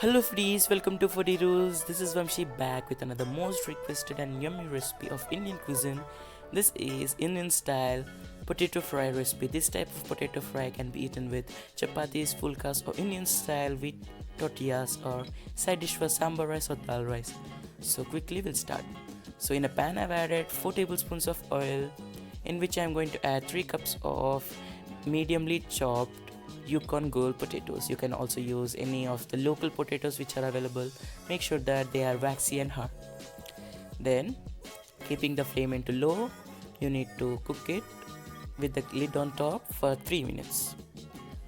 Hello foodies, welcome to Foodie Rules. This is Vamshi back with another most requested and yummy recipe of Indian cuisine. This is Indian style potato fry recipe. This type of potato fry can be eaten with chapatis, fulkas or Indian style with tortillas or side dish for sambhar rice or dal rice. So quickly we'll start. So in a pan I've added 4 tablespoons of oil in which I'm going to add 3 cups of mediumly chopped Yukon Gold potatoes. You can also use any of the local potatoes which are available. Make sure that they are waxy and hard. Then, keeping the flame into low, you need to cook it with the lid on top for 3 minutes.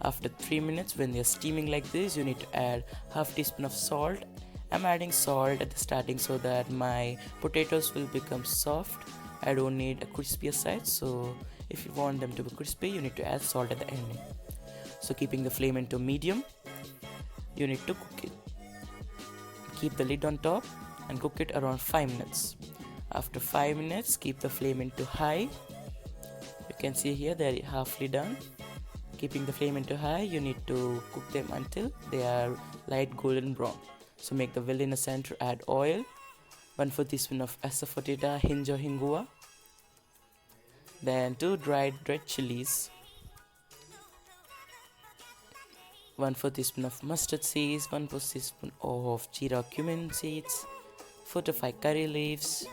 After 3 minutes, when they are steaming like this, you need to add half teaspoon of salt. I'm adding salt at the starting so that my potatoes will become soft. I don't need a crispier side, so if you want them to be crispy, you need to add salt at the ending. So keeping the flame into medium, you need to cook it. Keep the lid on top and cook it around 5 minutes. After 5 minutes, keep the flame into high. You can see here they are halfly done. Keeping the flame into high, you need to cook them until they are light golden brown. So make the well in the center, add oil, 1/4 teaspoon of asafoetida, hinge or hingua, then 2 dried red chilies, 1/4 teaspoon of mustard seeds, 1/4 teaspoon of jeera cumin seeds, 4 to 5 curry leaves,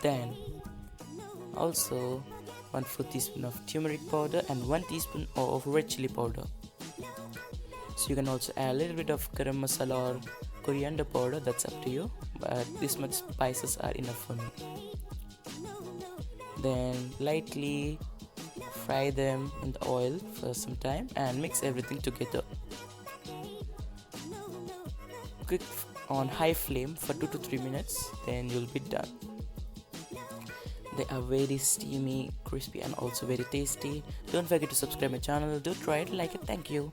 then also 1/4 teaspoon of turmeric powder and 1 teaspoon of red chili powder. So you can also add a little bit of garam masala or coriander powder, that's up to you, but this much spices are enough for me. Then lightly fry them in the oil for some time and mix everything together. Cook on high flame for 2 to 3 minutes, then you'll be done. They are very steamy, crispy and also very tasty. Don't forget to subscribe my channel. Do try it, like it. Thank you.